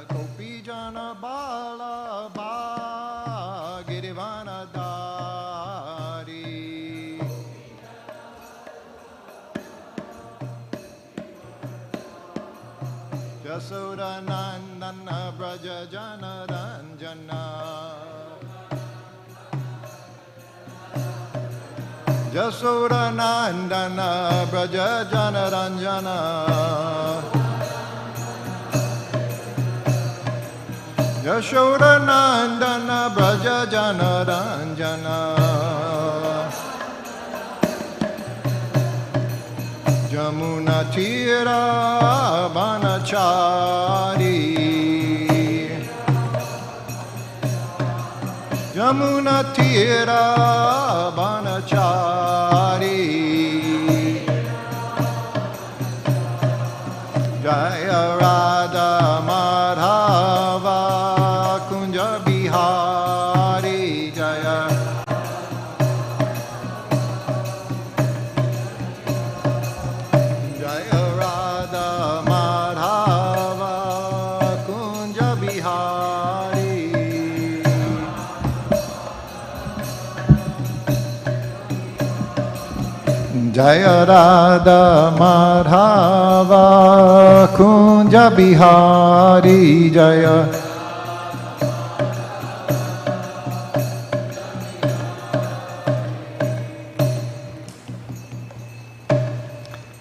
Gopi Jana Bala Ba Girivana Dari Jasoda Nandana Braja Jana Ranjana Jasoda Nandana Braja Jana Ranjana Yashoda Nandana Braja Jana Ranjana Jamuna Tira Banachari Jamuna Tira Banachari Jaya Radha Madhava Kunja Bihari Jaya Jaya Radha Madhava Kunja Bihari Jaya Radha Madhava Kunja Bihari Jaya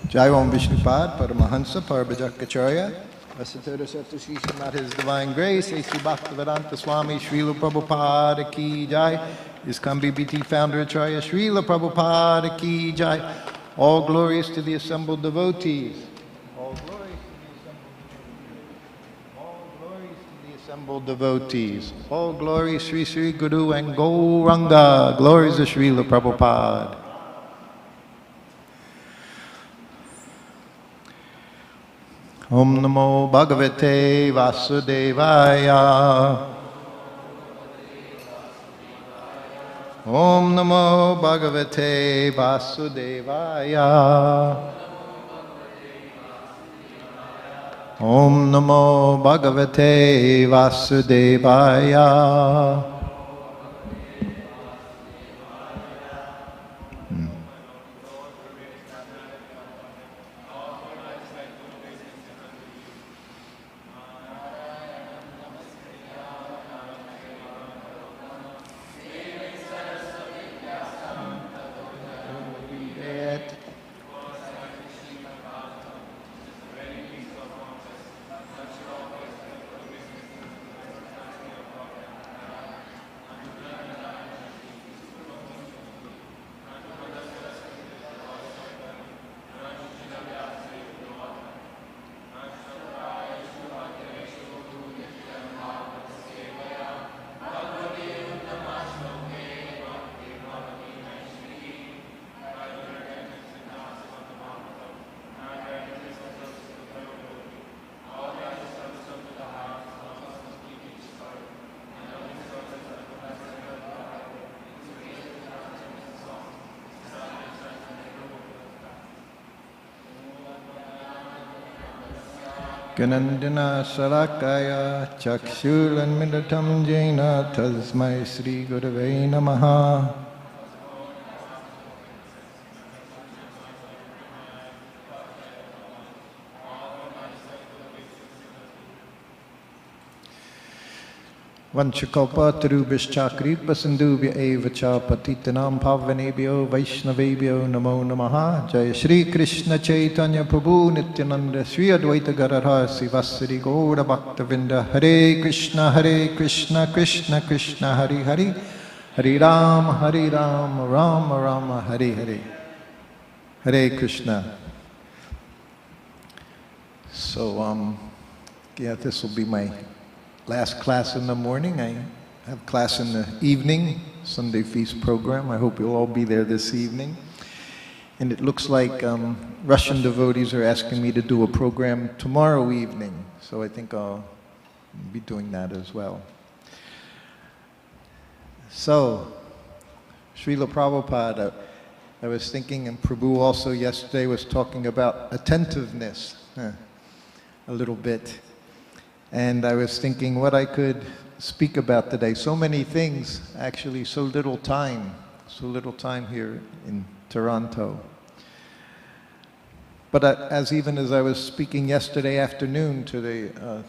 Jai Om Vishnupad Paramahansa Parabhajakacharya Asatara Satashisha Mat His Divine Grace A.C. Bhaktivedanta Swami Srila Prabhupada Ki Jai ISKCON BBT Founder Acharya Srila Prabhupada Ki Jai. All glories to the assembled devotees. All glories to the assembled devotees. All glories Sri Sri Guru and Gauranga. Glories to Srila Prabhupada. Om Namo Bhagavate Vasudevaya. Om Namo Bhagavate Vasudevaya. Om Namo Bhagavate Vasudevaya. Ganandana Sarakaya Chakshulan Midatam Jaina Tasmai Sri Gurave Namaha. Vanchakalpa Tarubhishcha Kripa Sindhubhya Eva Cha Patitanam Pavanebhyo Vaishnavebhyo Namo Namaha. Jaya Shri Krishna Chaitanya Prabhu Nityananda Shri Advaita Gadadhar Sivasari Gaura Bhaktavinda. Hare Krishna Krishna Krishna Hare Hare Hare Ram Rama Rama Hare Hare. Hare Krishna. So yeah, this will be my last class in the morning. I have class in the evening, Sunday feast program. I hope you'll all be there this evening. And it looks like Russian devotees are asking me to do a program tomorrow evening. So I think I'll be doing that as well. So, Srila Prabhupada, I was thinking, and Prabhu also yesterday was talking about attentiveness a little bit. And I was thinking what I could speak about today. So many things, actually, so little time here in Toronto. But even as I was speaking yesterday afternoon to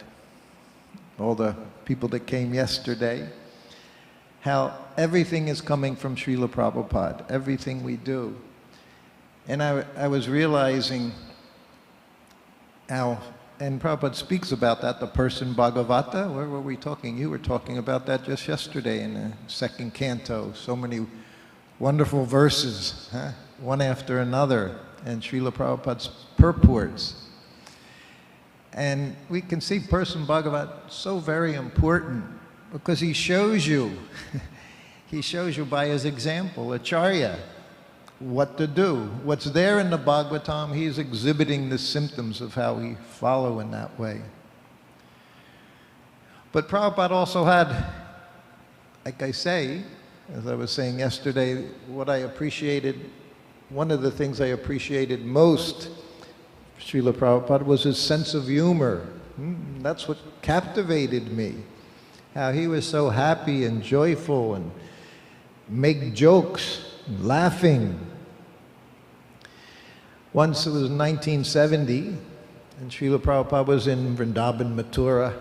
all the people that came yesterday, how everything is coming from Srila Prabhupada, everything we do. And I was realizing how, and Prabhupada speaks about that, the person Bhagavata. Where were we talking? You were talking about that just yesterday in the second canto. So many wonderful verses, huh? One after another, and Srila Prabhupada's purports. And we can see person Bhagavat so very important because he shows you, he shows you by his example, Acharya, what to do. What's there in the Bhagavatam, he's exhibiting the symptoms of how we follow in that way. But Prabhupada also had, like I say, as I was saying yesterday, what I appreciated, one of the things I appreciated most Srila Prabhupada was his sense of humor. That's what captivated me. How he was so happy and joyful and make jokes, laughing. Once it was 1970, and Srila Prabhupada was in Vrindavan, Mathura,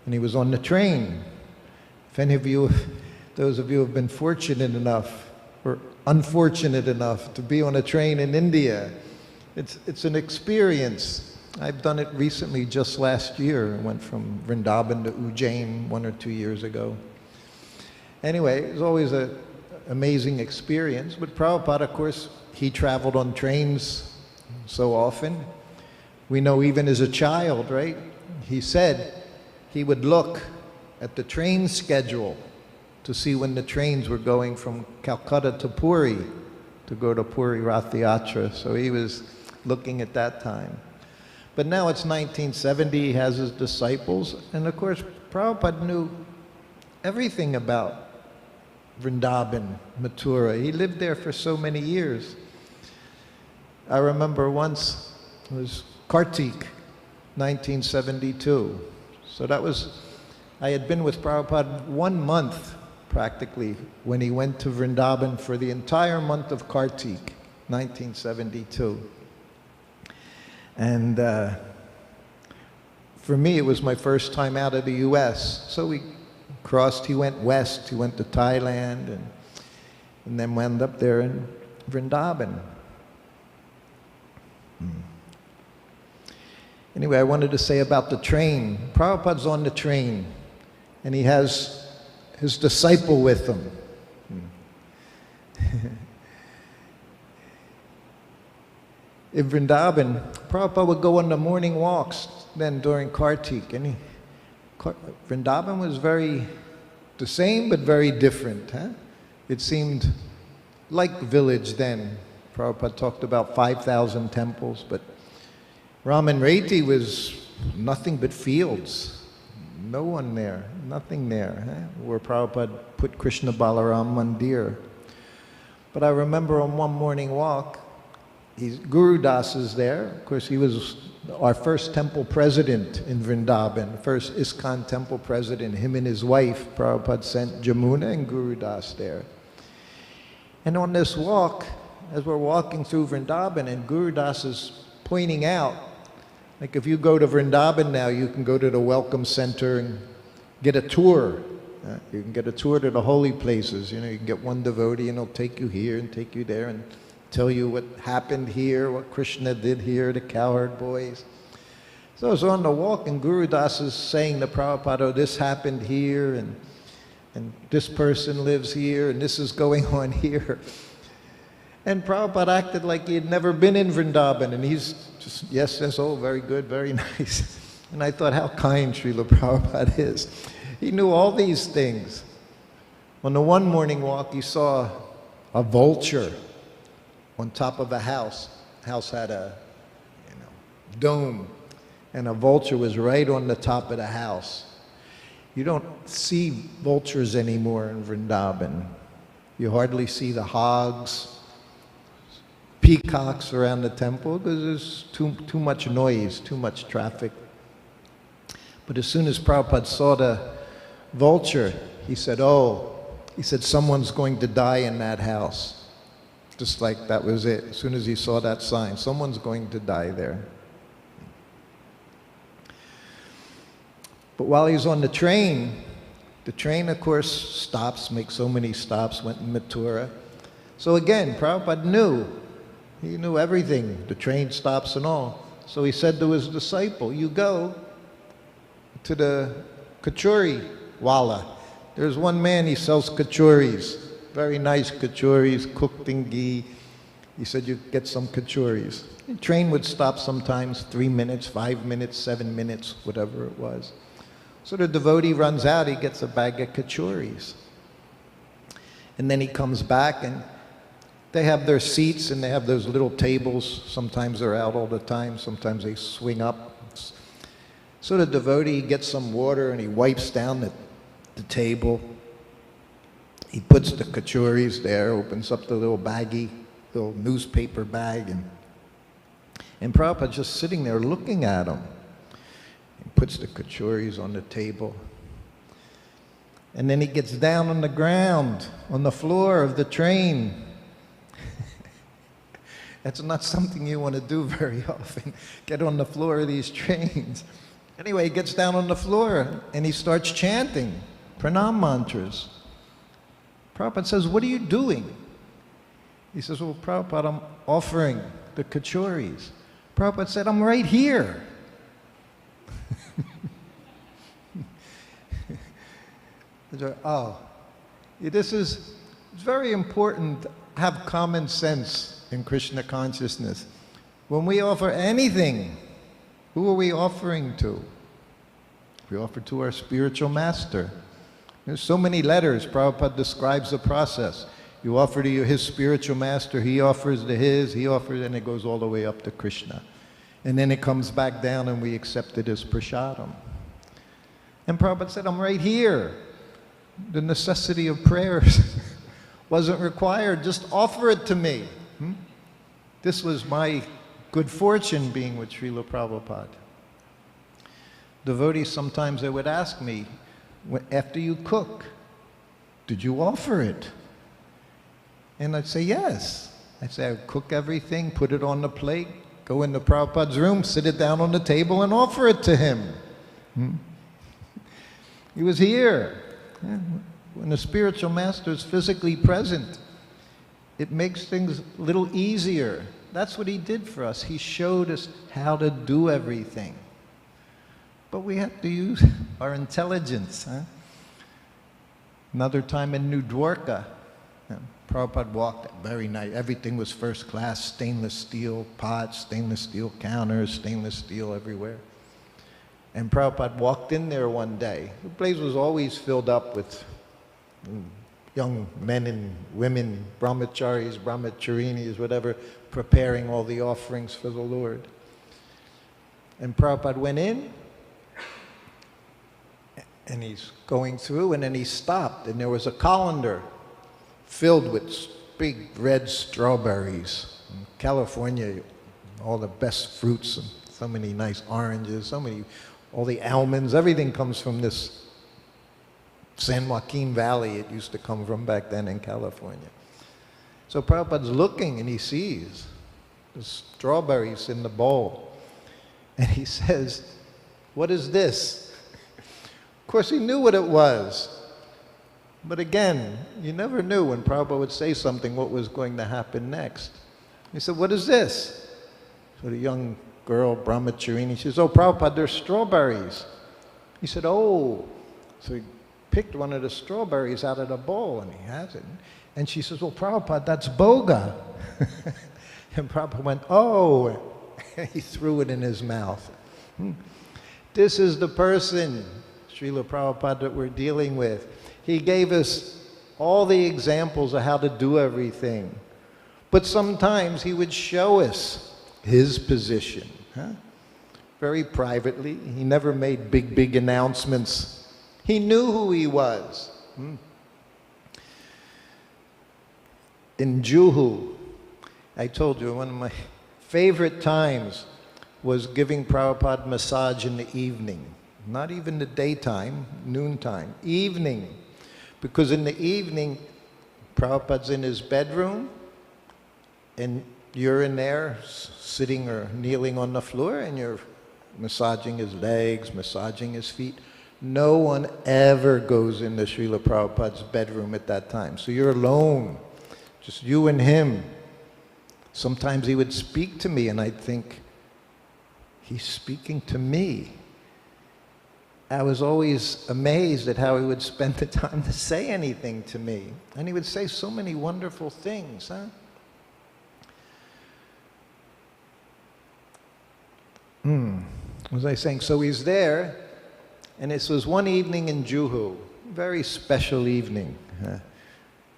and he was on the train. If any of you, those of you who have been fortunate enough or unfortunate enough to be on a train in India, it's an experience. I've done it recently, just last year. I went from Vrindavan to Ujjain 1 or 2 years ago. Anyway, it was always an amazing experience. But Prabhupada, of course, he traveled on trains so often. We know even as a child, right? He said he would look at the train schedule to see when the trains were going from Calcutta to Puri, to go to Puri Rath Yatra. So he was looking at that time. But now it's 1970, he has his disciples, and of course Prabhupada knew everything about Vrindavan, Mathura. He lived there for so many years. I remember once, it was Kartik, 1972. So that was, I had been with Prabhupada 1 month, practically, when he went to Vrindavan for the entire month of Kartik, 1972. And for me, it was my first time out of the US. So we crossed, he went west, he went to Thailand, and then wound up there in Vrindavan. Anyway, I wanted to say about the train. Prabhupada's on the train, and he has his disciple with him. In Vrindavan, Prabhupada would go on the morning walks then during Kartik, and Vrindavan was very the same but very different. Huh? It seemed like village then. Prabhupada talked about 5,000 temples, but Raman Reti was nothing but fields. No one there, nothing there, huh? Where Prabhupada put Krishna Balaram Mandir. But I remember on one morning walk, Guru Das is there. Of course, he was our first temple president in Vrindavan, first ISKCON temple president. Him and his wife, Prabhupada sent Jamuna and Guru Das there. And on this walk, as we're walking through Vrindavan, and Guru Das is pointing out, like if you go to Vrindavan now, you can go to the Welcome Center and get a tour. You can get a tour to the holy places. You know, you can get one devotee and he'll take you here and take you there and tell you what happened here, what Krishna did here, the cowherd boys. So I was on the walk, and Guru Das is saying to Prabhupada, oh, this happened here, and this person lives here, and this is going on here. And Prabhupada acted like he had never been in Vrindavan, and he's just, yes, oh, very good, very nice. And I thought, how kind Srila Prabhupada is. He knew all these things. On the one morning walk, he saw a vulture on top of a house. The house had a dome, and a vulture was right on the top of the house. You don't see vultures anymore in Vrindavan. You hardly see the hogs, peacocks around the temple because there's too much noise, too much traffic. But as soon as Prabhupada saw the vulture, he said, oh, he said, someone's going to die in that house. Just like that was it. As soon as he saw that sign, someone's going to die there. But while he's on the train, of course, stops, makes so many stops, went in Mathura. So again, Prabhupada knew. He knew everything, the train stops and all. So he said to his disciple, you go to the kachori wala. There's one man, he sells kachoris, very nice kachoris, cooked in ghee. He said, you get some kachoris. The train would stop sometimes 3 minutes, 5 minutes, 7 minutes, whatever it was. So the devotee runs out, he gets a bag of kachoris. And then he comes back, and they have their seats, and they have those little tables. Sometimes they're out all the time, sometimes they swing up. So the devotee gets some water, and he wipes down the table. He puts the kachoris there, opens up the little baggie, little newspaper bag, and Prabhupada's just sitting there looking at him. He puts the kachoris on the table. And then he gets down on the ground, on the floor of the train. That's not something you want to do very often, get on the floor of these trains. Anyway, he gets down on the floor and he starts chanting pranam mantras. Prabhupada says, what are you doing? He says, well, Prabhupada, I'm offering the kachoris. Prabhupada said, I'm right here. Oh, it's very important to have common sense in Krishna consciousness. When we offer anything, who are we offering to? We offer to our spiritual master. There's so many letters. Prabhupada describes the process. You offer to his spiritual master, he offers to his, he offers, and it goes all the way up to Krishna. And then it comes back down and we accept it as prasadam. And Prabhupada said, I'm right here. The necessity of prayers wasn't required. Just offer it to me. This was my good fortune being with Srila Prabhupada. Devotees, sometimes they would ask me, after you cook, did you offer it? And I'd say, yes. I'd say, I'd cook everything, put it on the plate, go into Prabhupada's room, sit it down on the table and offer it to him. He was here. When the spiritual master is physically present, it makes things a little easier. That's what he did for us. He showed us how to do everything. But we have to use our intelligence. Another time in New Dwarka, Prabhupada walked, very nice. Everything was first class, stainless steel pots, stainless steel counters, stainless steel everywhere. And Prabhupada walked in there one day. The place was always filled up with young men and women, brahmacharis, brahmacharinis, whatever, preparing all the offerings for the Lord. And Prabhupada went in, and he's going through, and then he stopped, and there was a colander filled with big red strawberries. In California, all the best fruits, and so many nice oranges, all the almonds, everything comes from this San Joaquin Valley. It used to come from back then in California. So Prabhupada's looking and he sees the strawberries in the bowl. And he says, what is this? Of course, he knew what it was. But again, you never knew when Prabhupada would say something what was going to happen next. He said, what is this? So the young girl, brahmacharini, she says, oh, Prabhupada, there's strawberries. He said, oh. So he picked one of the strawberries out of the bowl, and he has it. And she says, well, Prabhupada, that's boga. And Prabhupada went, oh. He threw it in his mouth. This is the person, Srila Prabhupada, that we're dealing with. He gave us all the examples of how to do everything. But sometimes he would show us his position, very privately. He never made big announcements. He knew who he was. In Juhu, I told you, one of my favorite times was giving Prabhupada massage in the evening. Not even the daytime, noontime, evening. Because in the evening, Prabhupada's in his bedroom, and you're in there sitting or kneeling on the floor, and you're massaging his legs, massaging his feet. No one ever goes into Srila Prabhupada's bedroom at that time. So you're alone, just you and him. Sometimes he would speak to me and I'd think, he's speaking to me. I was always amazed at how he would spend the time to say anything to me. And he would say so many wonderful things, huh? What was I saying? So he's there, and this was one evening in Juhu, very special evening.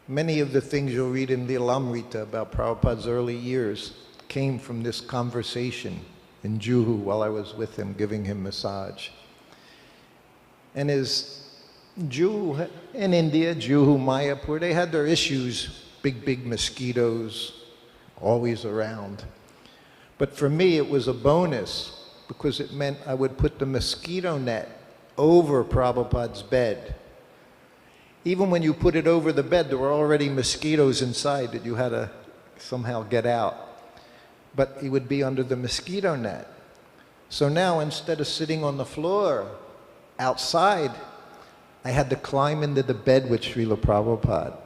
Many of the things you'll read in the Lilamrita about Prabhupada's early years came from this conversation in Juhu while I was with him, giving him massage. And his Juhu, in India, Juhu, Mayapur, they had their issues, big mosquitoes, always around. But for me, it was a bonus, because it meant I would put the mosquito net over Prabhupada's bed. Even when you put it over the bed, there were already mosquitoes inside that you had to somehow get out. But he would be under the mosquito net. So now, instead of sitting on the floor outside, I had to climb into the bed with Srila Prabhupada.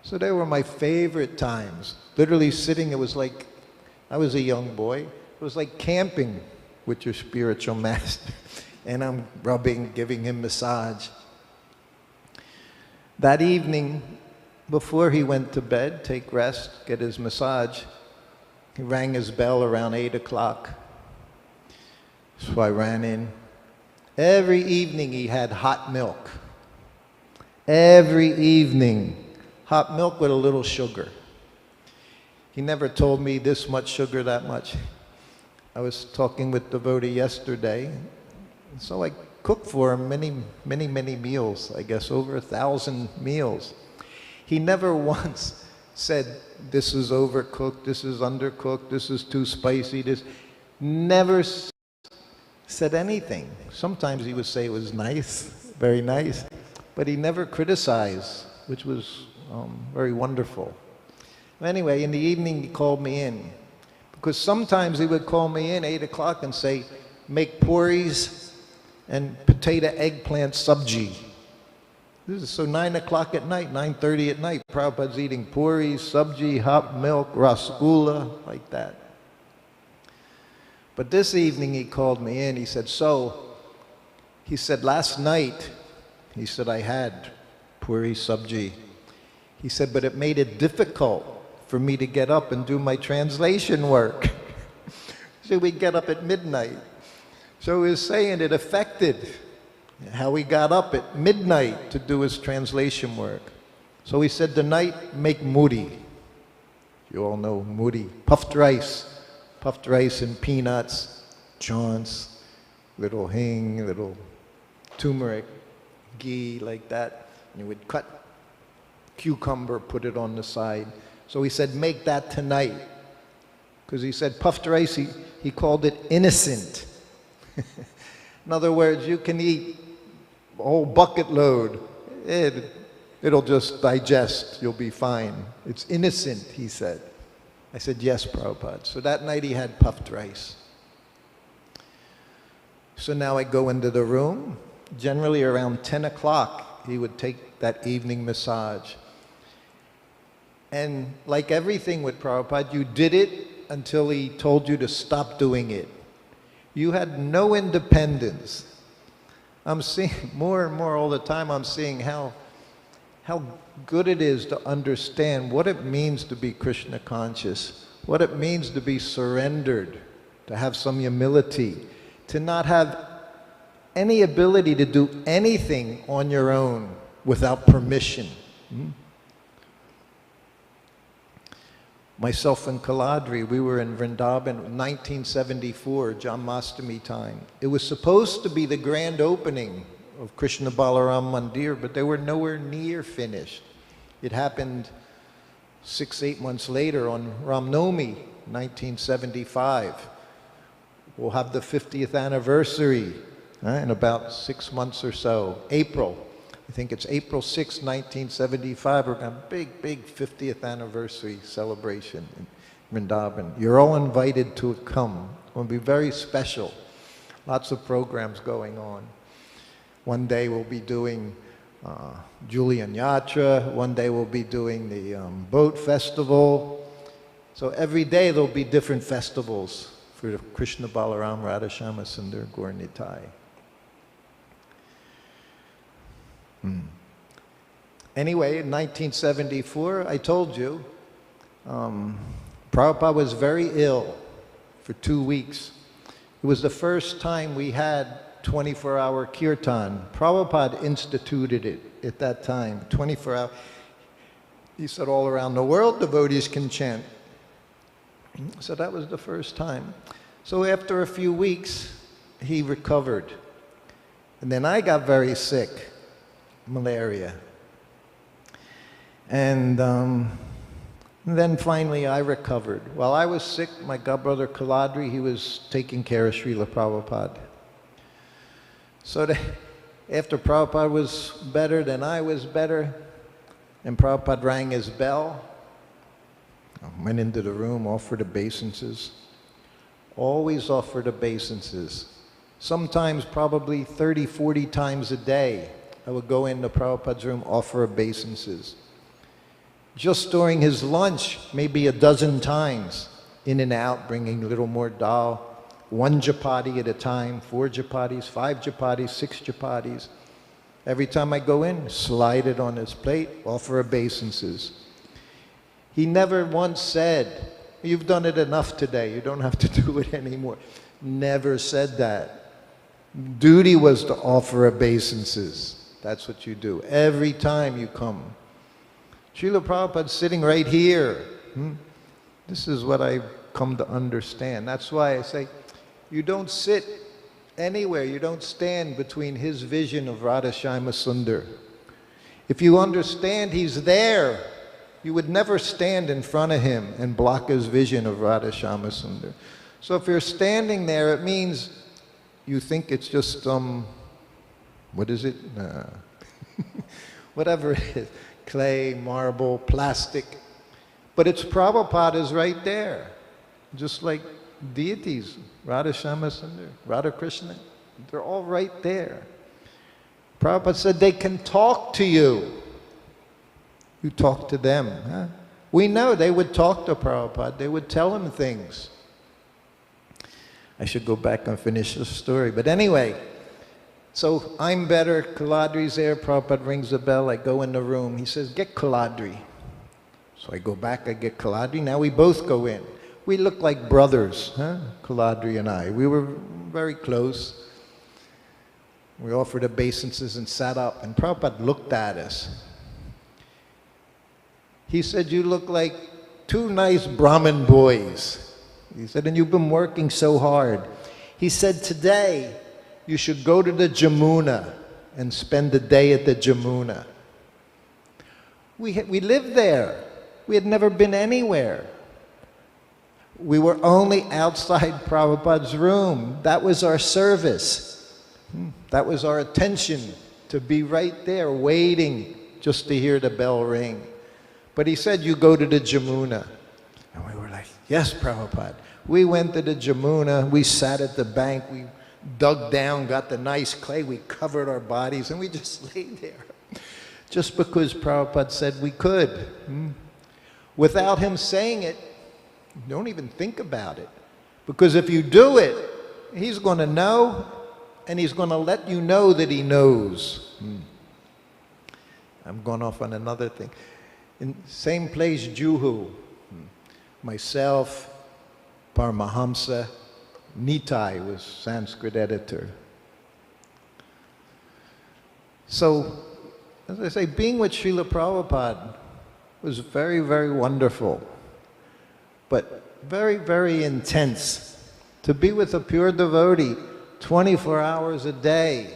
So they were my favorite times. Literally sitting, it was like, I was a young boy, it was like camping with your spiritual master. And I'm rubbing, giving him massage. That evening, before he went to bed, take rest, get his massage, he rang his bell around 8 o'clock. So I ran in. Every evening he had hot milk. Every evening, hot milk with a little sugar. He never told me this much sugar, that much. I was talking with devotee yesterday, so I cooked for him many meals, I guess over 1,000 meals. He never once said, this is overcooked, this is undercooked, this is too spicy, this. Never said anything. Sometimes he would say it was nice, very nice, but he never criticized, which was very wonderful. Anyway, in the evening he called me in, because sometimes he would call me in 8 o'clock and say, make puris and potato eggplant sabji. This is so 9 o'clock at night, 9:30 at night, Prabhupada's eating puris, sabji, hot milk, rasgulla, like that. But this evening he called me in, he said, he said, last night, he said, I had puri sabji. He said, but it made it difficult for me to get up and do my translation work. So we get up at midnight. So he was saying it affected how he got up at midnight to do his translation work. So he said, tonight, make muri. You all know muri, puffed rice and peanuts, chaunts, little hing, little turmeric, ghee, like that. And you would cut cucumber, put it on the side. So he said, make that tonight. Because he said puffed rice, he called it innocent. In other words, you can eat a whole bucket load. It'll just digest, you'll be fine. It's innocent, he said. I said, yes, Prabhupada. So that night he had puffed rice. So now I go into the room. Generally around 10 o'clock, he would take that evening massage. And like everything with Prabhupada, you did it until he told you to stop doing it. You had no independence. I'm seeing more and more all the time, I'm seeing how good it is to understand what it means to be Krishna conscious, what it means to be surrendered, to have some humility, to not have any ability to do anything on your own without permission. Myself and Kaladri, we were in Vrindavan in 1974, Janmashtami time. It was supposed to be the grand opening of Krishna Balaram Mandir, but they were nowhere near finished. It happened 6-8 months later on Ram Navami, 1975. We'll have the 50th anniversary in about 6 months or so. April, I think it's April 6, 1975, we're going to have a big 50th anniversary celebration in Vrindavan. You're all invited to come. It's going to be very special. Lots of programs going on. One day we'll be doing Julian Yatra, one day we'll be doing the boat festival. So every day there'll be different festivals for Krishna Balaram Radhashama Sundar Gaur Nitai. Anyway, in 1974, I told you, Prabhupada was very ill for 2 weeks. It was the first time we had 24-hour kirtan. Prabhupada instituted it at that time, 24-hour. He said all around the world devotees can chant. So that was the first time. So after a few weeks, he recovered. And then I got very sick, malaria. And then finally I recovered. While I was sick, my godbrother Kaladri, he was taking care of Srila Prabhupada. So after Prabhupada was better, then I was better, and Prabhupada rang his bell. I went into the room, offered obeisances. Always offered obeisances. Sometimes probably 30, 40 times a day, I would go into Prabhupada's room, offer obeisances. Just during his lunch, maybe a dozen times, in and out, bringing a little more dal, 1 japati at a time, 4 japatis, 5 japatis, 6 japatis. Every time I go in, slide it on his plate, offer obeisances. He never once said, "You've done it enough today, you don't have to do it anymore." Never said that. Duty was to offer obeisances. That's what you do every time you come. Srila Prabhupada's sitting right here. This is what I've come to understand. That's why I say, you don't sit anywhere, you don't stand between his vision of Radhashama Sundar. If you understand he's there, you would never stand in front of him and block his vision of Radhashama Sundar. So if you're standing there, it means you think it's just what is it? Whatever it is. Clay, marble, plastic. But it's Prabhupada right there. Just like deities, Radhashama Sundar, Radha Krishna, they're all right there. Prabhupada said they can talk to you. You talk to them. Huh? We know they would talk to Prabhupada. They would tell him things. I should go back and finish the story. But anyway, so I'm better, Kaladri's there, Prabhupada rings the bell, I go in the room. He says, "Get Kaladri." So I go back, I get Kaladri. Now we both go in. We look like brothers, huh? Kaladri and I. We were very close. We offered obeisances and sat up, and Prabhupada looked at us. He said, "You look like 2 nice Brahmin boys." He said, "And you've been working so hard." He said, "Today, you should go to the Jamuna and spend the day at the Jamuna." We lived there. We had never been anywhere. We were only outside Prabhupada's room. That was our service. That was our attention, to be right there waiting just to hear the bell ring. But he said, "You go to the Jamuna." And we were like, "Yes, Prabhupada." We went to the Jamuna. We sat at the bank. We dug down, got the nice clay. We covered our bodies, and we just lay there. Just because Prabhupada said we could. Without him saying it, don't even think about it. Because if you do it, he's going to know, and he's going to let you know that he knows. I'm going off on another thing. In same place, Juhu, myself, Paramahamsa, Nitai was Sanskrit editor. So, as I say, being with Srila Prabhupada was very, very wonderful, but very, very intense. To be with a pure devotee 24 hours a day,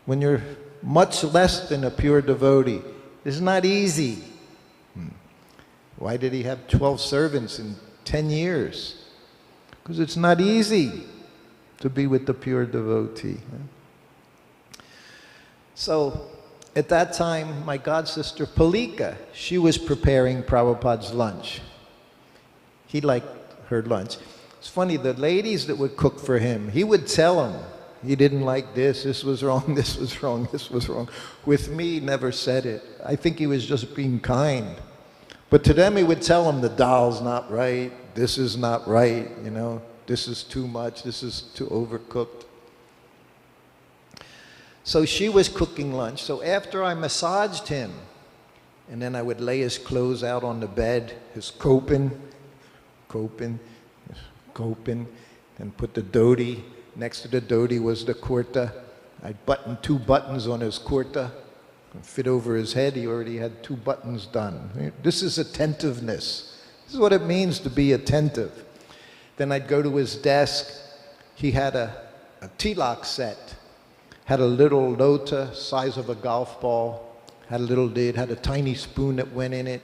when you're much less than a pure devotee, is not easy. Why did he have 12 servants in 10 years? Because it's not easy. to be with the pure devotee. So at that time, my god sister Palika, she was preparing Prabhupada's lunch. He liked her lunch. It's funny, the ladies that would cook for him, he would tell them, he didn't like this, this was wrong, this was wrong, this was wrong. With me, he never said it. I think he was just being kind. But to them, he would tell them, the dal's not right, this is not right, you know, this is too much, this is too overcooked. So she was cooking lunch. So after I massaged him, and then I would lay his clothes out on the bed, his kopin, and put the dhoti. Next to the dhoti was the kurta. I'd button 2 buttons on his kurta, fit over his head. He already had 2 buttons done. This is attentiveness. This is what it means to be attentive. Then I'd go to his desk. He had a tilak set. Had a little lota, size of a golf ball, had a little lid, had a tiny spoon that went in it.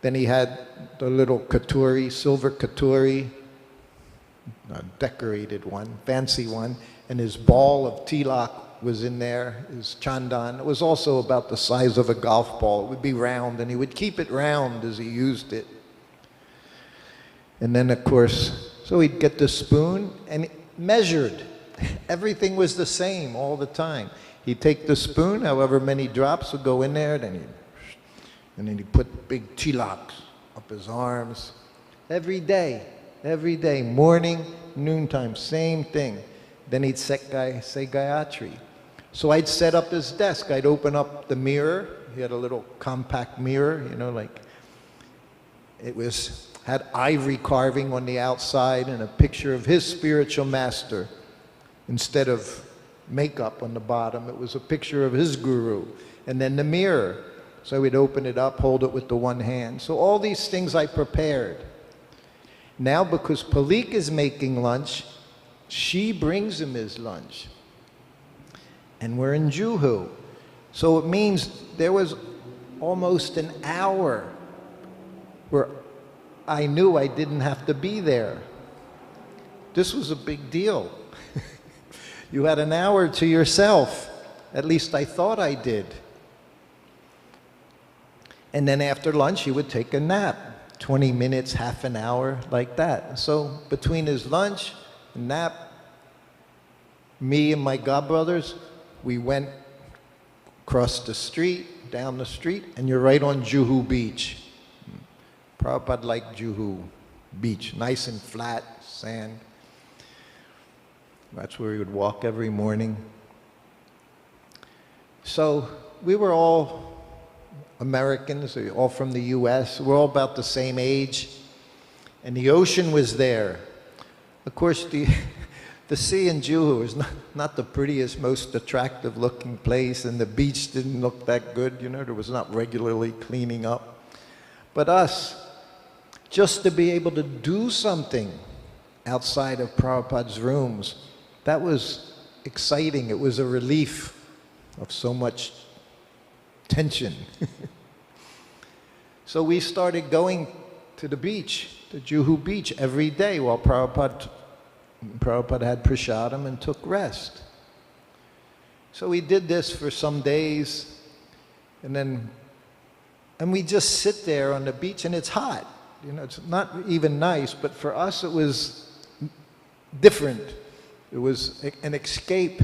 Then he had the little katuri, silver katuri, a decorated one, fancy one, and his ball of tilak was in there, his chandan. It was also about the size of a golf ball. It would be round, and he would keep it round as he used it. And then, of course, so he'd get the spoon and measured. Everything was the same all the time. He'd take the spoon, however many drops would go in there, and then he'd put big tilaks up his arms. Every day, morning, noontime, same thing. Then he'd say Gayatri. So I'd set up his desk. I'd open up the mirror. He had a little compact mirror, you know, like had ivory carving on the outside and a picture of his spiritual master. Instead of makeup on the bottom, it was a picture of his guru. And then the mirror. So we'd open it up, hold it with the one hand. So all these things I prepared. Now because Palika is making lunch, she brings him his lunch. And we're in Juhu. So it means there was almost an hour where I knew I didn't have to be there. This was a big deal. You had an hour to yourself. At least I thought I did. And then after lunch, he would take a nap. 20 minutes, half an hour, like that. So between his lunch and nap, me and my godbrothers, we went across the street, down the street, and you're right on Juhu Beach. Prabhupada liked Juhu Beach, nice and flat, sand. That's where we would walk every morning. So we were all Americans, all from the US. We're all about the same age. And the ocean was there. Of course, the sea in Juhu is not the prettiest, most attractive looking place, and the beach didn't look that good, you know, there was not regularly cleaning up. But us, just to be able to do something outside of Prabhupada's rooms, that was exciting. It was a relief of so much tension. So we started going to the beach, to Juhu Beach, every day while Prabhupada had prasadam and took rest. So we did this for some days, and we just sit there on the beach, and it's hot. You know, it's not even nice, but for us it was different. It was an escape.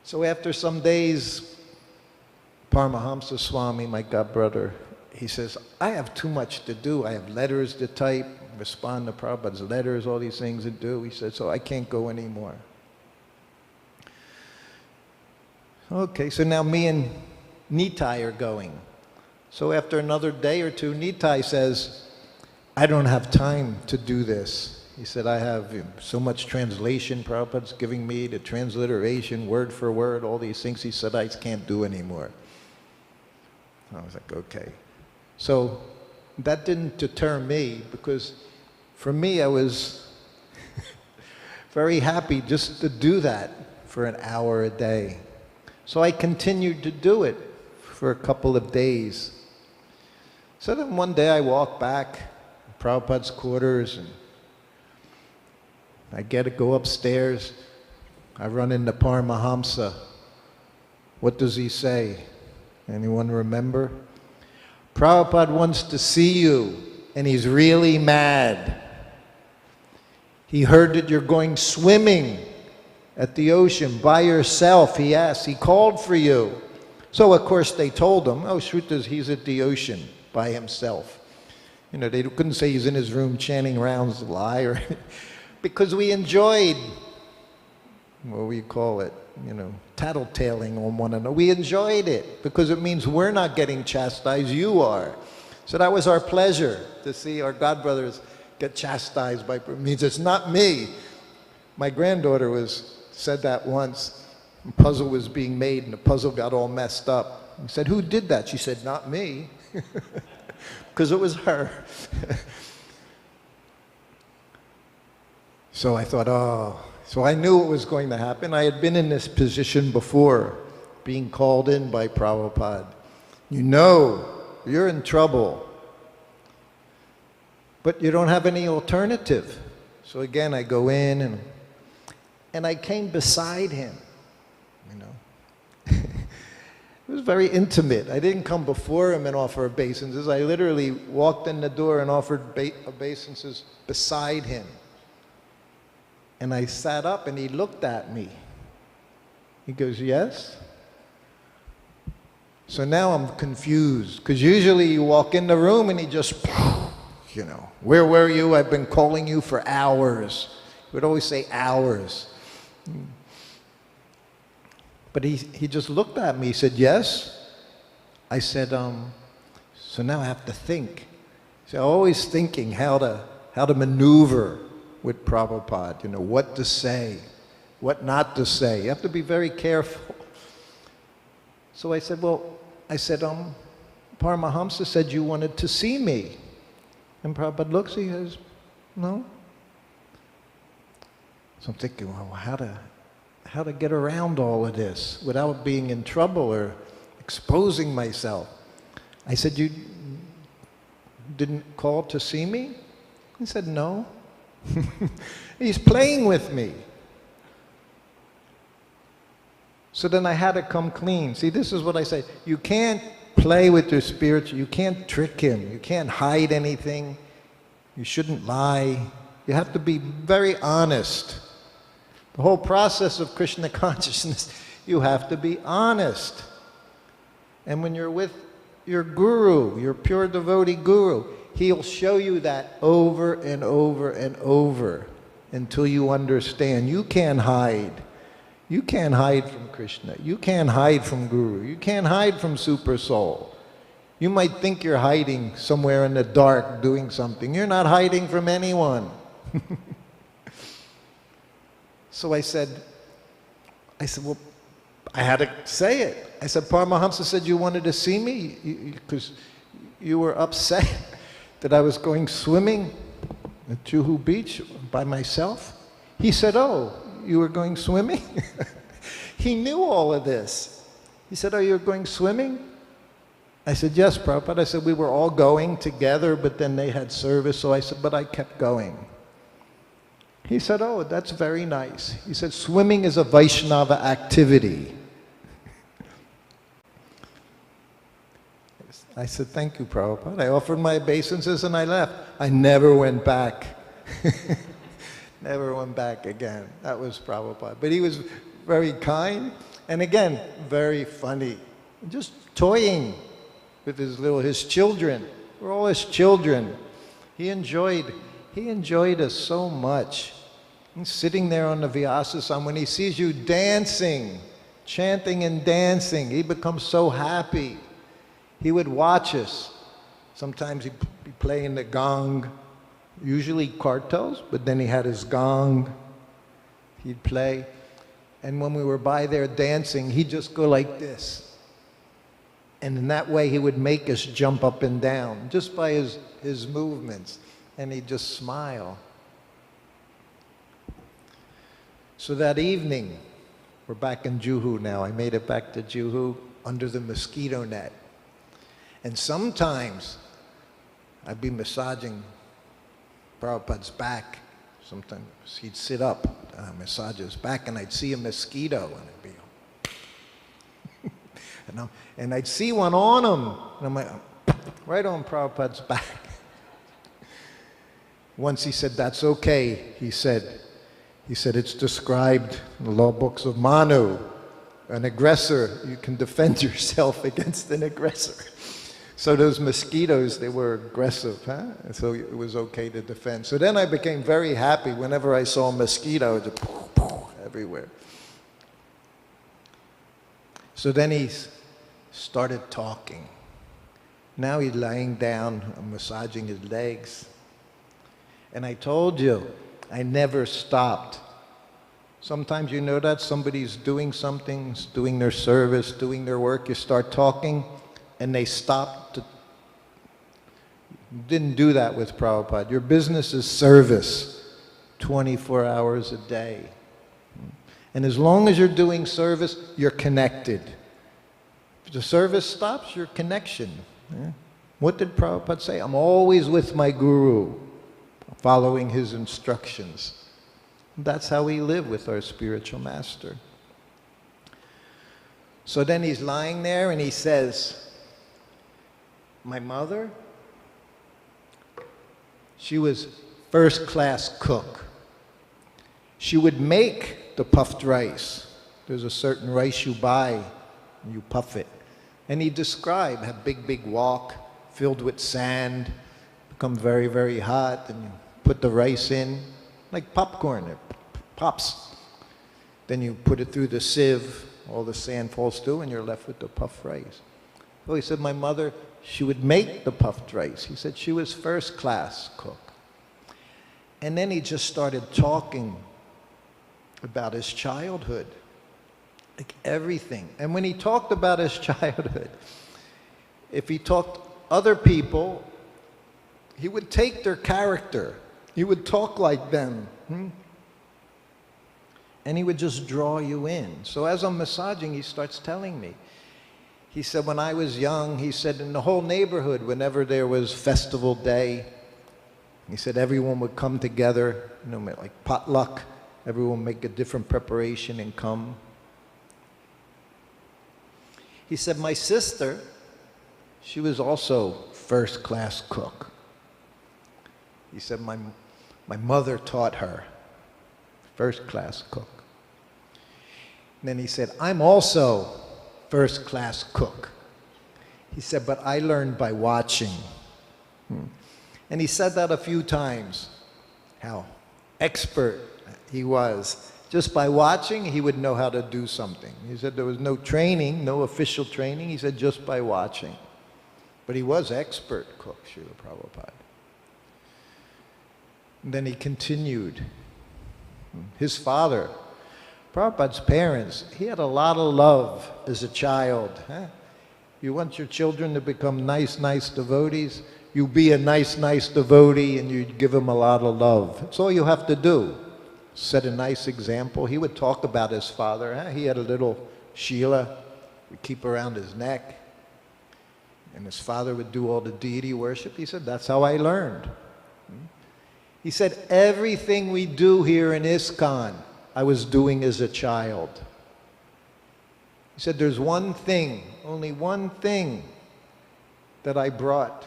So after some days, Paramahamsa Swami, my godbrother, he says, I have too much to do. I have letters to type, respond to Prabhupada's letters, all these things to do. He said, so I can't go anymore. Okay, so now me and Nitai are going. So after another day or two, Nitai says, I don't have time to do this. He said, I have so much translation Prabhupada's giving me, the transliteration, word for word, all these things. He said, I can't do anymore. I was like, okay. So that didn't deter me, because for me, I was very happy just to do that for an hour a day. So I continued to do it for a couple of days. So then one day I walked back to Prabhupada's quarters, I go upstairs, I run into Paramahamsa. What does he say? Anyone remember? Prabhupada wants to see you, and he's really mad. He heard that you're going swimming at the ocean by yourself. He asked, he called for you. So of course they told him, oh, he's at the ocean by himself. You know, they couldn't say he's in his room chanting rounds of lie, or because we enjoyed, what we call it, you know, tattletaling on one another. We enjoyed it because it means we're not getting chastised, you are. So that was our pleasure, to see our godbrothers get chastised by, it means it's not me. My granddaughter said that once. A puzzle was being made and the puzzle got all messed up. He said, who did that? She said, not me. Because it was her. So I thought, oh, so I knew it was going to happen. I had been in this position before, being called in by Prabhupada. You know, you're in trouble. But you don't have any alternative. So again, I go in and I came beside him, you know. It was very intimate. I didn't come before him and offer obeisances. I literally walked in the door and offered obeisances beside him. And I sat up and he looked at me. He goes, yes? So now I'm confused, because usually you walk in the room and he just, you know, where were you? I've been calling you for hours. He would always say hours. But he just looked at me. He said, yes? I said, so now I have to think. So always thinking how to maneuver with Prabhupada, you know, what to say, what not to say. You have to be very careful. So I said, Paramahamsa said you wanted to see me. And Prabhupada looks, he says, no. So I'm thinking, well, how to get around all of this without being in trouble or exposing myself. I said, you didn't call to see me? He said, no. He's playing with me. So then I had to come clean. See, this is what I say. You can't play with your spirit. You can't trick him. You can't hide anything. You shouldn't lie. You have to be very honest. The whole process of Krishna consciousness, you have to be honest. And when you're with your guru, your pure devotee guru, he'll show you that over and over and over until you understand. You can't hide. You can't hide from Krishna. You can't hide from Guru. You can't hide from Super Soul. You might think you're hiding somewhere in the dark doing something. You're not hiding from anyone. So I said, well, I had to say it. I said, Paramahamsa said you wanted to see me because you were upset that I was going swimming at Juhu Beach by myself. He said, oh, you were going swimming? He knew all of this. He said, oh, you're going swimming? I said, yes, Prabhupada. I said, we were all going together, but then they had service, so I said, but I kept going. He said, oh, that's very nice. He said, swimming is a Vaishnava activity. I said, thank you, Prabhupada. I offered my obeisances and I left. I never went back. Never went back again. That was Prabhupada. But he was very kind and again, very funny. Just toying with his children. We're all his children. He enjoyed us so much. He's sitting there on the Vyasasam. When he sees you dancing, chanting and dancing, he becomes so happy. He would watch us. Sometimes he'd be playing the gong, usually kartos, but then he had his gong. He'd play. And when we were by there dancing, he'd just go like this. And in that way, he would make us jump up and down, just by his movements. And he'd just smile. So that evening, we're back in Juhu now. I made it back to Juhu under the mosquito net. And sometimes I'd be massaging Prabhupada's back, Sometimes he'd sit up, massage his back, and I'd see a mosquito, and I'd be, and I'd see one on him, and I'm like, right on Prabhupada's back. Once he said, that's okay. He said, it's described in the law books of Manu. An aggressor, you can defend yourself against an aggressor. So those mosquitoes, they were aggressive, huh? And so it was okay to defend. So then I became very happy whenever I saw a mosquito, just poof, poof, everywhere. So then he started talking. Now he's lying down, I'm massaging his legs. And I told you, I never stopped. Sometimes you know that somebody's doing something, doing their service, doing their work, you start talking, and they stop. You didn't do that with Prabhupada. Your business is service, 24 hours a day. And as long as you're doing service, you're connected. If the service stops, your connection. Yeah? What did Prabhupada say? I'm always with my Guru, following his instructions. That's how we live with our spiritual master. So then he's lying there and he says, my mother, she was first-class cook. She would make the puffed rice. There's a certain rice you buy, and you puff it. And he described a big wok filled with sand, become very, very hot, and you put the rice in, like popcorn, it pops. Then you put it through the sieve, all the sand falls through, and you're left with the puffed rice. So he said, my mother, she would make the puffed rice. He said she was first-class cook. And then he just started talking about his childhood, like everything. And when he talked about his childhood, if he talked other people, he would take their character. He would talk like them. And he would just draw you in. So as I'm massaging, he starts telling me. He said, when I was young, he said, in the whole neighborhood, whenever there was festival day, he said everyone would come together, you know, like potluck. Everyone would make a different preparation and come. He said, my sister, she was also first-class cook. He said, my mother taught her, first-class cook. And then he said, I'm also first-class cook. He said, but I learned by watching. And he said that a few times, how expert he was. Just by watching, he would know how to do something. He said there was no training, no official training. He said just by watching. But he was expert cook, Srila Prabhupada. And then he continued. His father, Prabhupada's parents, he had a lot of love as a child. Huh? You want your children to become nice devotees? You be a nice devotee and you give them a lot of love. That's all you have to do. Set a nice example. He would talk about his father. Huh? He had a little Sheila we'd keep around his neck. And his father would do all the deity worship. He said, that's how I learned. He said, everything we do here in ISKCON, I was doing as a child. He said, there's one thing, only one thing that I brought.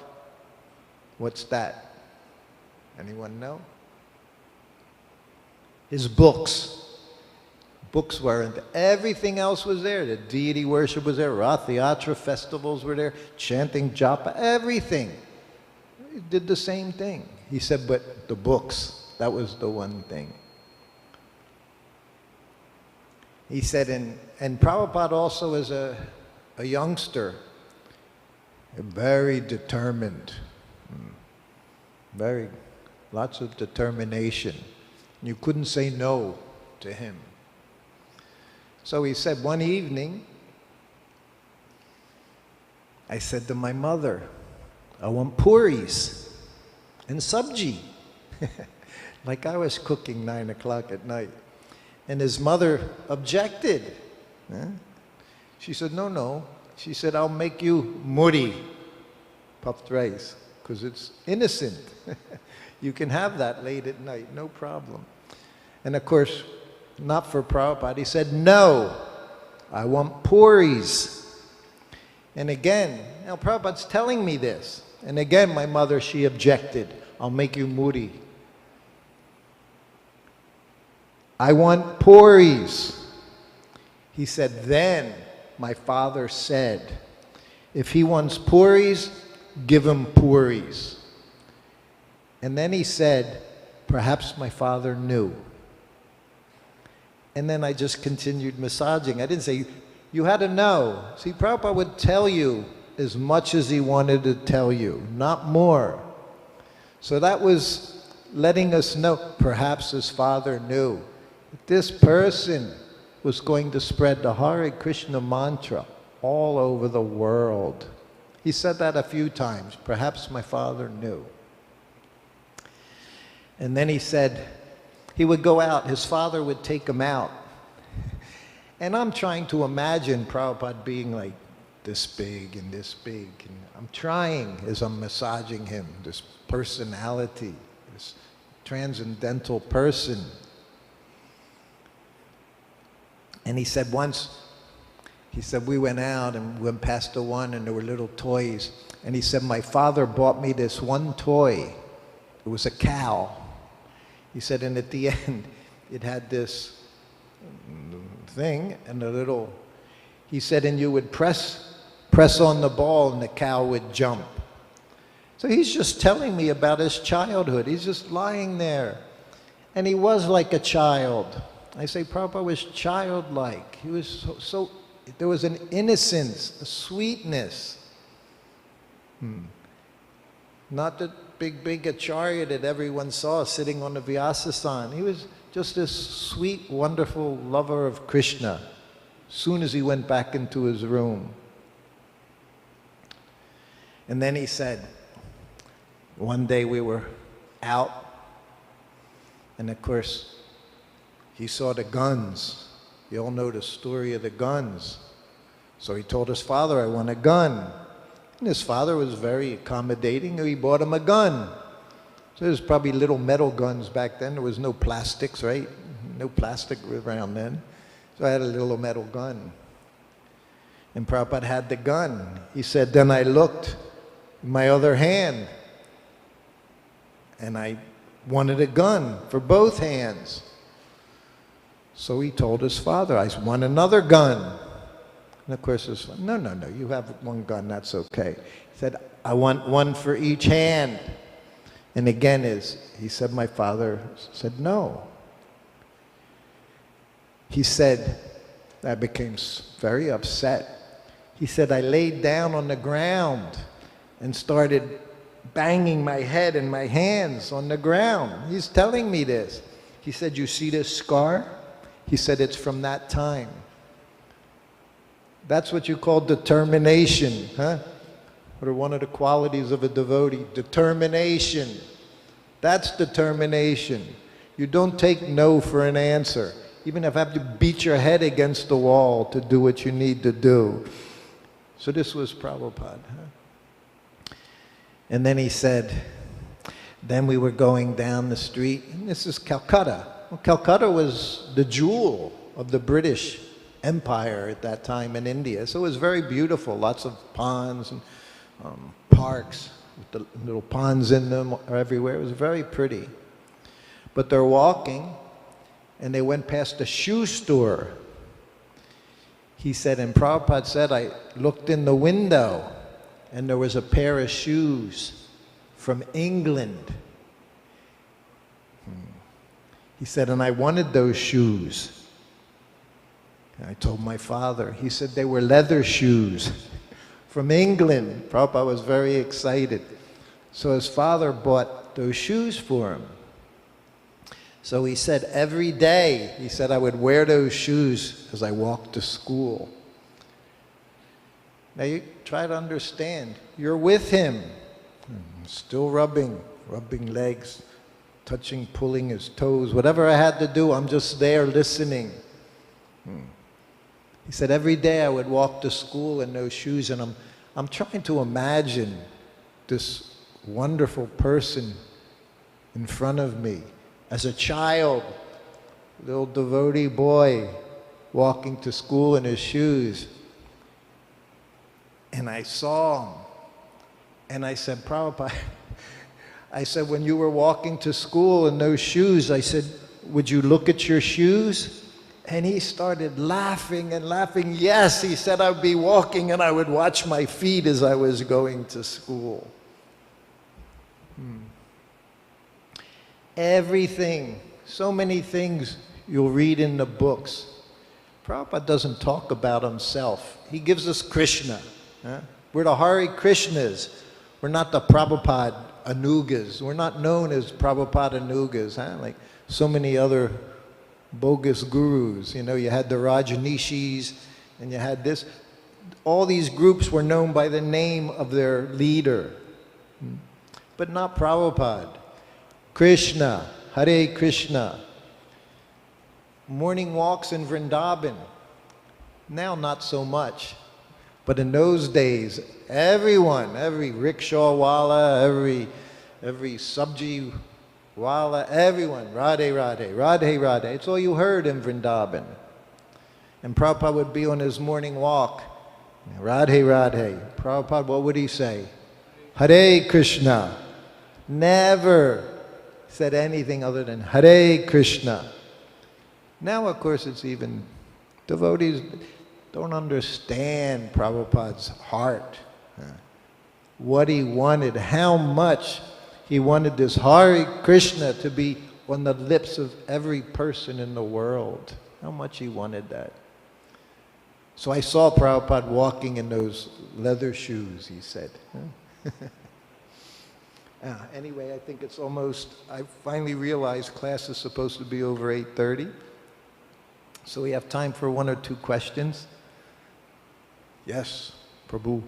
What's that? Anyone know? His books. Books weren't. Everything else was there. The deity worship was there. Rath-yatra festivals were there. Chanting japa, everything. He did the same thing. He said, but the books, that was the one thing. He said, and Prabhupada also as a youngster, very determined, lots of determination. You couldn't say no to him. So he said, one evening, I said to my mother, I want puris and sabji. Like I was cooking 9 o'clock at night. And his mother objected. She said, no. She said, I'll make you muri, puffed rice, because it's innocent. You can have that late at night, no problem. And of course, not for Prabhupada. He said, no, I want puris. And again, now Prabhupada's telling me this. And again, my mother, she objected. I'll make you moody. I want puris. He said, then my father said, if he wants puris, give him puris. And then he said, perhaps my father knew. And then I just continued massaging. I didn't say, you had to know. See, Prabhupada would tell you as much as he wanted to tell you, not more. So that was letting us know, perhaps his father knew. This person was going to spread the Hare Krishna mantra all over the world. He said that a few times. Perhaps my father knew. And then he said, he would go out, his father would take him out. And I'm trying to imagine Prabhupada being like this big and this big. And I'm trying, as I'm massaging him, this personality, this transcendental person. And he said once, he said, we went out and went past the one and there were little toys. And he said, my father bought me this one toy. It was a cow. He said, and at the end, it had this thing and a little, he said, and you would press on the ball and the cow would jump. So he's just telling me about his childhood. He's just lying there. And he was like a child. I say Prabhupada was childlike. He was so there was an innocence, a sweetness. Not the big acharya that everyone saw sitting on the Vyasasan. He was just this sweet, wonderful lover of Krishna as soon as he went back into his room. And then he said, one day we were out, and of course, he saw the guns. You all know the story of the guns. So he told his father, I want a gun. And his father was very accommodating, he bought him a gun. So there was probably little metal guns back then. There was no plastics, right? No plastic around then. So I had a little metal gun. And Prabhupada had the gun. He said, then I looked in my other hand, and I wanted a gun for both hands. So he told his father, I want another gun. And of course, his father, no, you have one gun, that's okay. He said, I want one for each hand. And again, he said, my father said, no. He said, I became very upset. He said, I laid down on the ground and started banging my head and my hands on the ground. He's telling me this. He said, you see this scar? He said, it's from that time. That's what you call determination, huh? What are one of the qualities of a devotee? Determination. That's determination. You don't take no for an answer, even if you have to beat your head against the wall to do what you need to do. So this was Prabhupada. Huh? And then he said, then we were going down the street, and this is Calcutta. Well, Calcutta was the jewel of the British Empire at that time in India. So it was very beautiful, lots of ponds and parks with the little ponds in them everywhere. It was very pretty. But they're walking, and they went past a shoe store. He said, and Prabhupada said, I looked in the window, and there was a pair of shoes from England. He said, and I wanted those shoes. And I told my father. He said they were leather shoes from England. Prabhupada was very excited. So his father bought those shoes for him. So he said every day, he said I would wear those shoes as I walked to school. Now you try to understand. You're with him. Still rubbing legs, touching, pulling his toes. Whatever I had to do, I'm just there listening. He said every day I would walk to school in those shoes, and I'm trying to imagine this wonderful person in front of me. As a child, little devotee boy walking to school in his shoes. And I saw him. And I said, Prabhupada, I said, when you were walking to school in those shoes, I said, would you look at your shoes? And he started laughing and laughing. Yes, he said, I'd be walking and I would watch my feet as I was going to school. Everything, so many things you'll read in the books. Prabhupada doesn't talk about himself. He gives us Krishna. We're the Hare Krishnas. We're not the Prabhupada Anugas. We're not known as Prabhupada Anugas, like so many other bogus gurus. You know, you had the Rajneeshis and you had this. All these groups were known by the name of their leader, but not Prabhupada. Krishna, Hare Krishna. Morning walks in Vrindavan. Now not so much. But in those days, everyone, every rickshaw wala, every sabji wala, everyone, Radhe Radhe, Radhe Radhe. It's all you heard in Vrindavan. And Prabhupada would be on his morning walk. Radhe Radhe. Prabhupada, what would he say? Hare Krishna. Never said anything other than Hare Krishna. Now, of course, it's even devotees don't understand Prabhupada's heart, what he wanted, how much he wanted this Hare Krishna to be on the lips of every person in the world. How much he wanted that. So I saw Prabhupada walking in those leather shoes, he said. Anyway, I think it's almost, I finally realized class is supposed to be over 8:30. So we have time for one or two questions. Yes, Prabhu.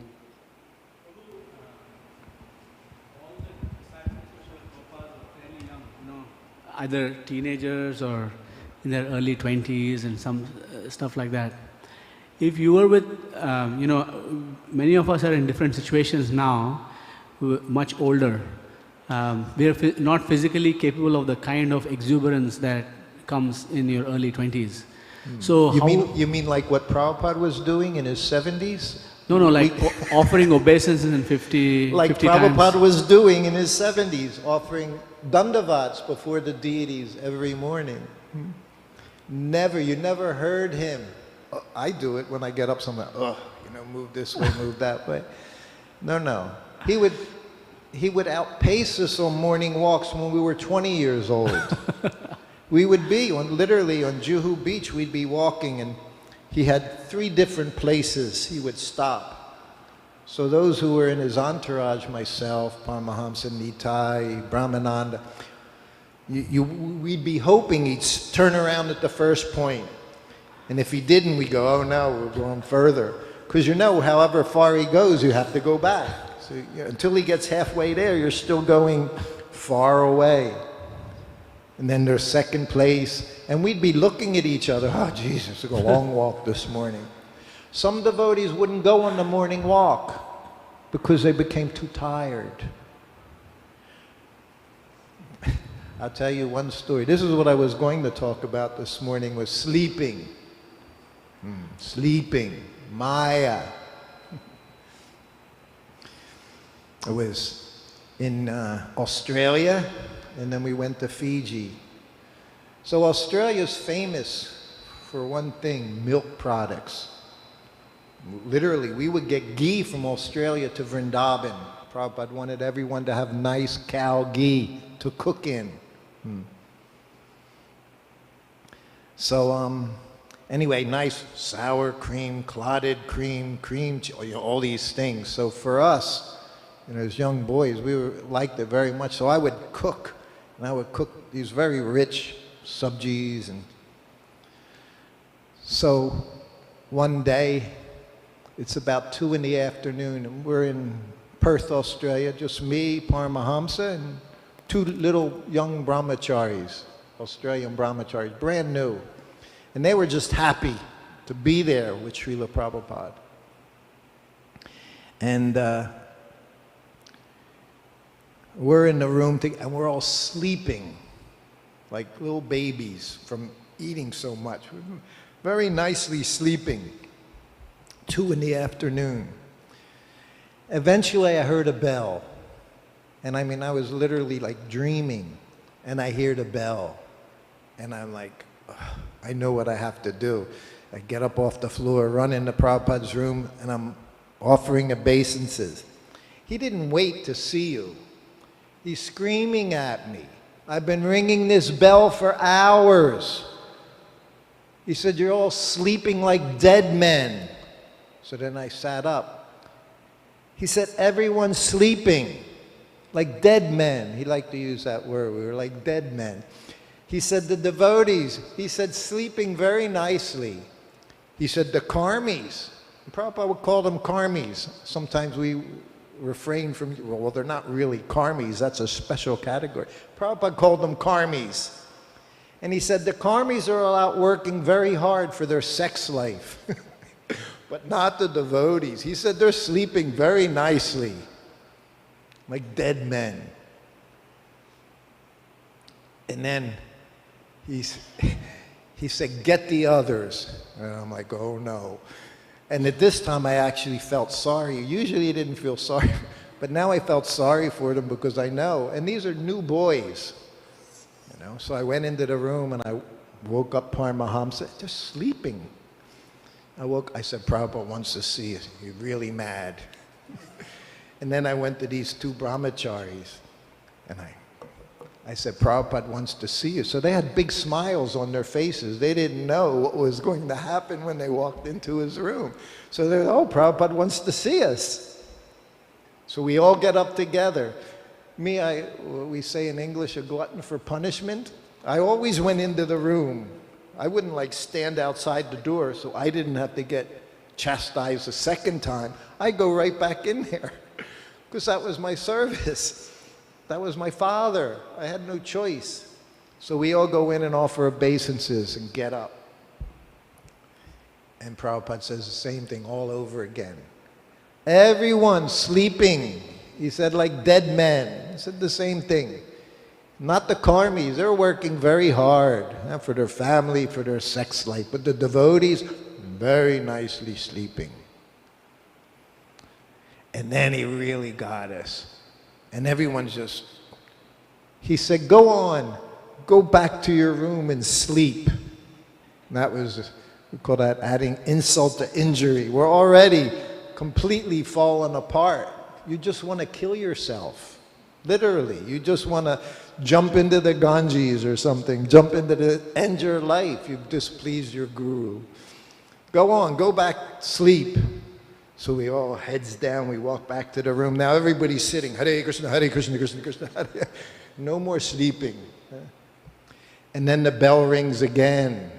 Either teenagers or in their early 20s and some stuff like that. If you were with, many of us are in different situations now, much older. We are not physically capable of the kind of exuberance that comes in your early 20s. So you mean like what Prabhupada was doing in his 70s? No, like offering obeisances in 50 like 50 Prabhupada times. was doing in his 70s, offering dandavats before the deities every morning. You never heard him. I do it when I get up somewhere. Move this way, move that way. No. He would outpace us on morning walks when we were 20 years old. We would be literally on Juhu Beach, we'd be walking and he had 3 different places he would stop. So those who were in his entourage, myself, Paramahamsa Nitai, Brahmananda, we'd be hoping he'd turn around at the first point. And if he didn't, we'd go, oh no, we're going further. Because however far he goes, you have to go back. So until he gets halfway there, you're still going far away. And then there's second place, and we'd be looking at each other, oh Jesus, it's a long walk this morning. Some devotees wouldn't go on the morning walk because they became too tired. I'll tell you one story. This is what I was going to talk about this morning, was sleeping. Sleeping, Maya. I was in Australia, and then we went to Fiji. So Australia's famous for one thing, milk products. Literally, we would get ghee from Australia to Vrindavan. Prabhupada wanted everyone to have nice cow ghee to cook in. So anyway, nice sour cream, clotted cream, all these things. So for us, as young boys, we liked it very much. So I would cook, and I would cook these very rich sabjis. And so one day, it's about 2 in the afternoon, and we're in Perth, Australia, just me, Paramahamsa, and 2 little young brahmacharis, Australian brahmacharis, brand new. And they were just happy to be there with Srila We're in the room and we're all sleeping like little babies from eating so much. We're very nicely sleeping. 2 in the afternoon. Eventually I heard a bell. And I mean, I was literally like dreaming. And I hear the bell. And I'm like, ugh, I know what I have to do. I get up off the floor, run into Prabhupada's room, and I'm offering obeisances. He didn't wait to see you. He's screaming at me. I've been ringing this bell for hours. He said, you're all sleeping like dead men. So then I sat up. He said, everyone's sleeping like dead men. He liked to use that word. We were like dead men. He said, the devotees, he said, sleeping very nicely. He said, the karmis. Prabhupada would call them karmis. Sometimes we refrain from, well, they're not really karmis. That's a special category. Prabhupada called them karmis. And he said, the karmis are all out working very hard for their sex life. But not the devotees. He said, they're sleeping very nicely, like dead men. And then he said, get the others. And I'm like, oh no. And at this time I actually felt sorry. Usually I didn't feel sorry, but now I felt sorry for them because I know. And these are new boys, you know. So I went into the room and I woke up Paramahamsa, just sleeping. I said, Prabhupada wants to see you. You're really mad. And then I went to these 2 brahmacharis and I said, Prabhupada wants to see you. So they had big smiles on their faces. They didn't know what was going to happen when they walked into his room. So they're, oh, Prabhupada wants to see us. So we all get up together. We say in English, a glutton for punishment. I always went into the room. I wouldn't like stand outside the door so I didn't have to get chastised a second time. I go right back in there because that was my service. That was my father. I had no choice. So we all go in and offer obeisances and get up. And Prabhupada says the same thing all over again. Everyone's sleeping. He said, like dead men. He said the same thing. Not the karmis. They're working very hard for their family, for their sex life. But the devotees, very nicely sleeping. And then he really got us. And everyone's just, he said, go on, go back to your room and sleep. And that was, we call that adding insult to injury. We're already completely fallen apart. You just want to kill yourself. Literally, you just want to jump into the Ganges or something, end your life. You've displeased your guru. Go on, go back, sleep. So we all, heads down, we walk back to the room. Now everybody's sitting, Hare Krishna, Hare Krishna, Krishna Krishna, Hare. No more sleeping. And then the bell rings again.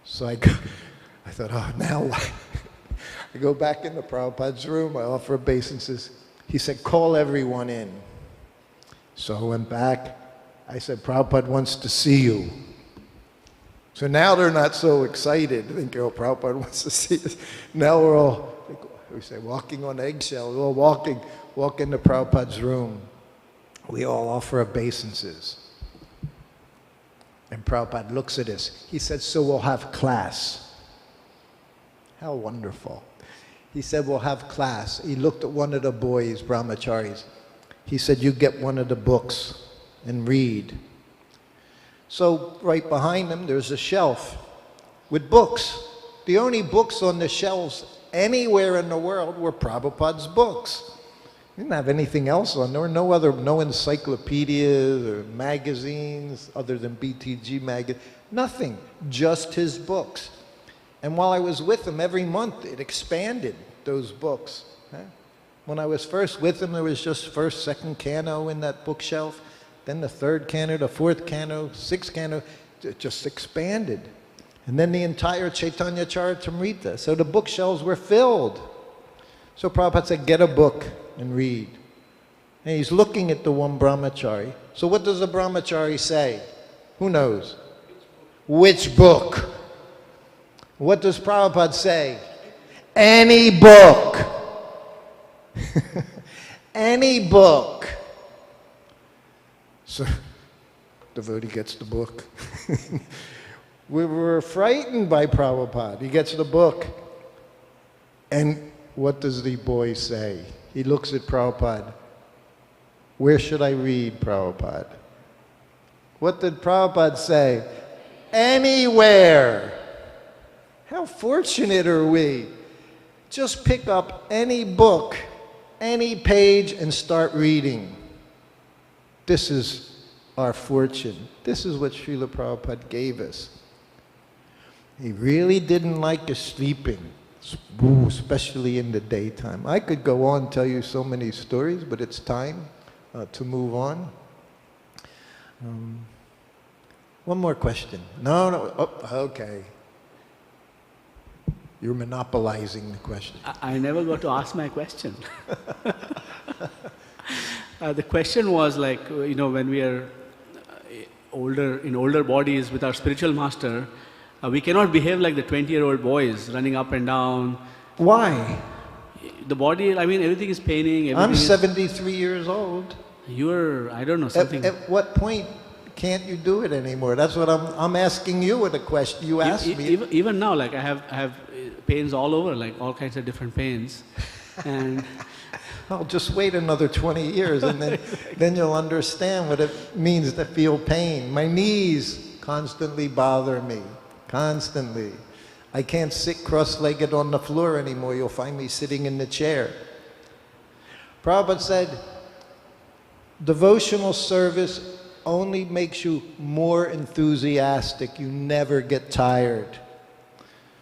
So I thought, oh, now what? I go back into Prabhupada's room, I offer obeisances. He said, call everyone in. So I went back. I said, Prabhupada wants to see you. So now they're not so excited. They think, oh, Prabhupada wants to see us. Now we're all, we say, walking on eggshells. We're all walk into Prabhupada's room. We all offer obeisances. And Prabhupada looks at us. He said, so we'll have class. How wonderful. He said, we'll have class. He looked at one of the boys, brahmacharis. He said, you get one of the books and read. So right behind him, there's a shelf with books. The only books on the shelves anywhere in the world were Prabhupada's books. He didn't have anything else on there. No encyclopedias or magazines other than BTG magazine. Nothing, just his books. And while I was with him, every month it expanded, those books. When I was first with him, there was just first, second canto in that bookshelf. Then the third canto, the fourth canto, sixth canto, it just expanded. And then the entire Chaitanya Charitamrita. So the bookshelves were filled. So Prabhupada said, get a book and read. And he's looking at the one brahmachari. So what does the brahmachari say? Who knows? Which book? What does Prabhupada say? Any book. Any book. So devotee gets the book. We were frightened by Prabhupada. He gets the book. And what does the boy say? He looks at Prabhupada. Where should I read, Prabhupada? What did Prabhupada say? Anywhere. How fortunate are we? Just pick up any book, any page, and start reading. This is our fortune. This is what Srila Prabhupada gave us. He really didn't like us sleeping, especially in the daytime. I could go on and tell you so many stories, but it's time to move on. One more question. No. Oh, okay. You're monopolizing the question. I never got to ask my question. The question was like, when we are in older bodies with our spiritual master, we cannot behave like the 20-year-old boys running up and down. Why? The body, everything is paining. I'm 73 years old. You're, I don't know, something. At what point can't you do it anymore? That's what I'm asking you with a question. You asked me. Even now, like I have pains all over, like all kinds of different pains. And I'll just wait another 20 years and then you'll understand what it means to feel pain. My knees constantly bother me, constantly. I can't sit cross-legged on the floor anymore. You'll find me sitting in the chair. Prabhupada said, devotional service only makes you more enthusiastic. You never get tired.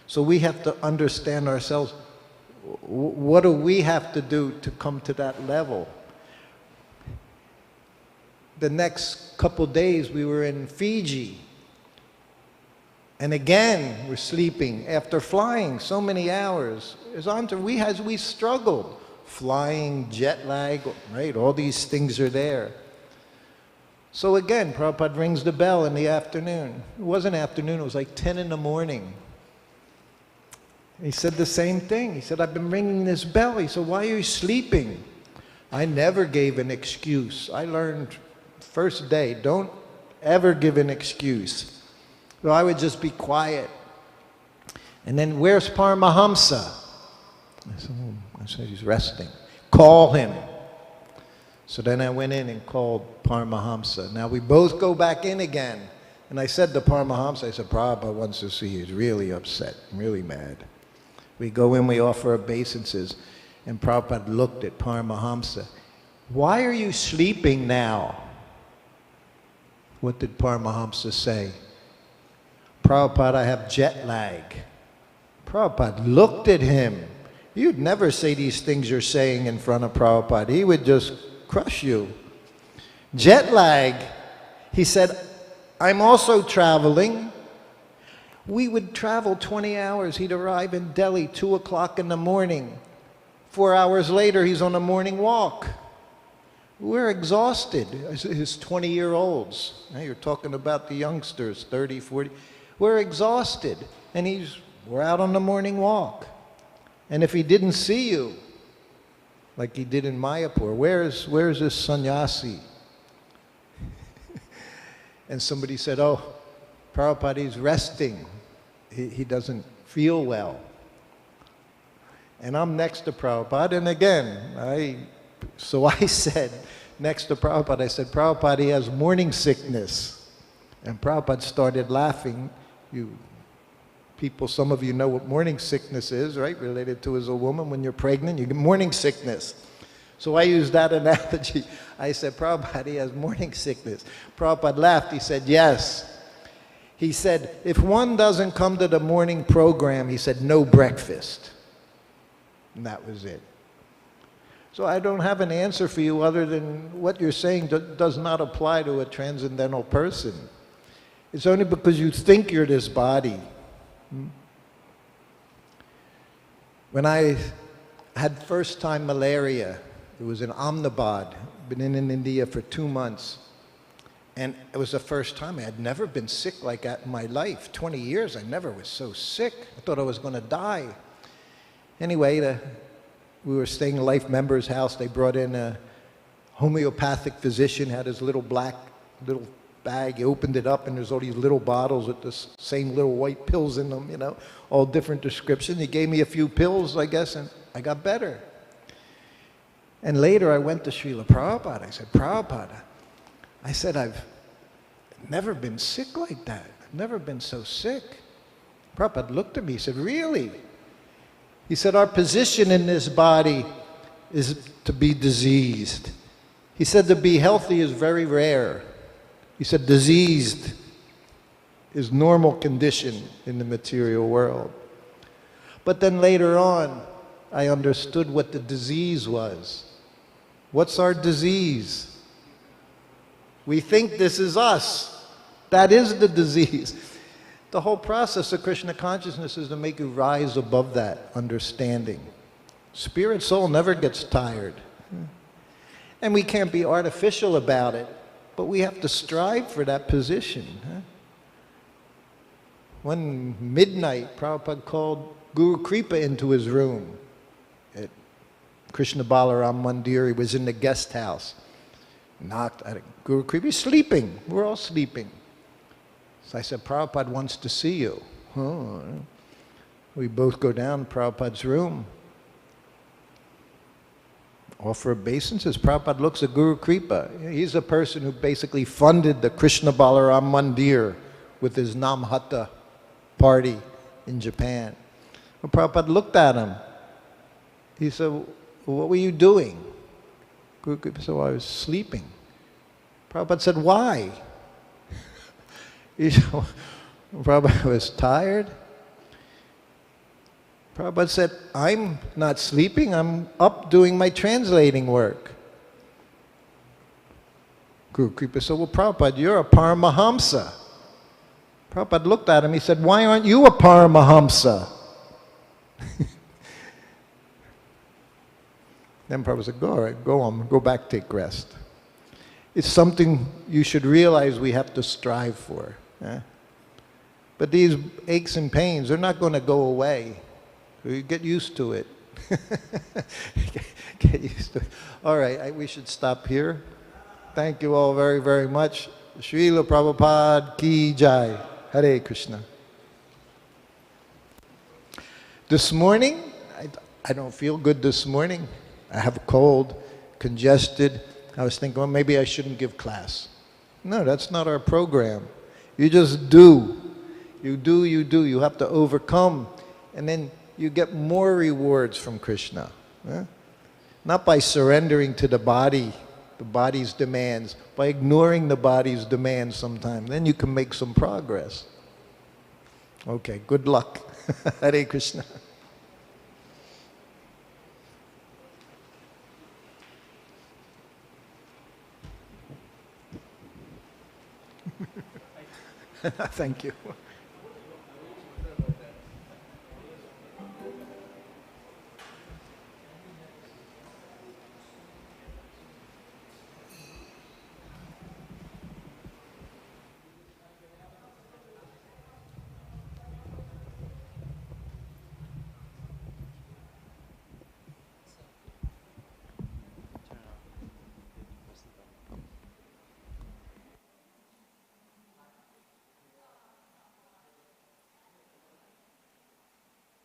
So we have to understand ourselves. What do we have to do to come to that level? The next couple days we were in Fiji. And again, we're sleeping after flying so many hours. We struggled. Flying, jet lag, right? All these things are there. So again, Prabhupada rings the bell in the afternoon. It wasn't afternoon, it was like 10 in the morning. He said the same thing. He said, I've been ringing this bell. He said, why are you sleeping? I never gave an excuse. I learned first day, don't ever give an excuse. So I would just be quiet. And then, where's Paramahamsa? I said, he's resting. Call him. So then I went in and called Paramahamsa. Now we both go back in again. And I said to Paramahamsa, I said, Prabhupada wants to see you. He's really upset, really mad. We go in, we offer obeisances. And Prabhupada looked at Paramahamsa. Why are you sleeping now? What did Paramahamsa say? Prabhupada, I have jet lag. Prabhupada looked at him. You'd never say these things you're saying in front of Prabhupada. He would just crush you. Jet lag. He said, I'm also traveling. We would travel 20 hours. He'd arrive in Delhi 2 o'clock in the morning. 4 hours later, he's on a morning walk. We're exhausted. His 20-year-olds. Now you're talking about the youngsters, 30, 40. We're exhausted. And we're out on the morning walk. And if he didn't see you, like he did in Mayapur, where's this sannyasi? And somebody said, oh, Prabhupada, he's resting. He doesn't feel well. And I'm next to Prabhupada, and again, so I said, next to Prabhupada, I said, Prabhupada, he has morning sickness. And Prabhupada started laughing. People, some of you know what morning sickness is, right? Related to as a woman, when you're pregnant, you get morning sickness. So I used that analogy. I said, Prabhupada, he has morning sickness. Prabhupada laughed. He said, yes. He said, if one doesn't come to the morning program, he said, no breakfast. And that was it. So I don't have an answer for you other than what you're saying does not apply to a transcendental person. It's only because you think you're this body. When I had first time malaria, it was in Ahmedabad. Been in India for 2 months. And it was the first time. I had never been sick like that in my life. 20 years, I never was so sick. I thought I was going to die. Anyway, we were staying in a Life member's house. They brought in a homeopathic physician, had his little black little bag. He opened it up, and there's all these little bottles with the same little white pills in them, all different descriptions. He gave me a few pills, I guess, and I got better. And later I went to Srila Prabhupada. I said, Prabhupada, I said, I've never been sick like that. I've never been so sick. Prabhupada looked at me. He said, really? He said, our position in this body is to be diseased. He said, to be healthy is very rare. He said, diseased is normal condition in the material world. But then later on, I understood what the disease was. What's our disease? We think this is us. That is the disease. The whole process of Krishna consciousness is to make you rise above that understanding. Spirit soul never gets tired. And we can't be artificial about it, but we have to strive for that position. One midnight, Prabhupada called Guru Kripa into his room at Krishna Balaram Mandir. He was in the guest house. Knocked at it. Guru Kripa, he's sleeping. We're all sleeping. So I said, Prabhupada wants to see you. Oh. We both go down to Prabhupada's room. Offer obeisances. Prabhupada looks at Guru Kripa. He's a person who basically funded the Krishna Balaram Mandir with his Namhata party in Japan. Well, Prabhupada looked at him. He said, well, what were you doing? Guru Kripa said, well, I was sleeping. Prabhupada said, why? He said, well, Prabhupada was tired. Prabhupada said, I'm not sleeping, I'm up doing my translating work. Guru Kripa said, well, Prabhupada, you're a Paramahamsa. Prabhupada looked at him, he said, why aren't you a Paramahamsa? Then Prabhupada said, go, all right, go on, go back, take rest. It's something you should realize we have to strive for. But these aches and pains, they're not going to go away. You get used to it. Get used to it. All right, we should stop here. Thank you all very, very much. Srila Prabhupada Ki Jai. Hare Krishna. This morning, I don't feel good this morning. I have a cold, congested. I was thinking, well, maybe I shouldn't give class. No, that's not our program. You just do. You do, you do. You have to overcome. And then you get more rewards from Krishna. Not by surrendering to the body's demands, by ignoring the body's demands sometimes. Then you can make some progress. Okay, good luck. Hare Krishna. Thank you.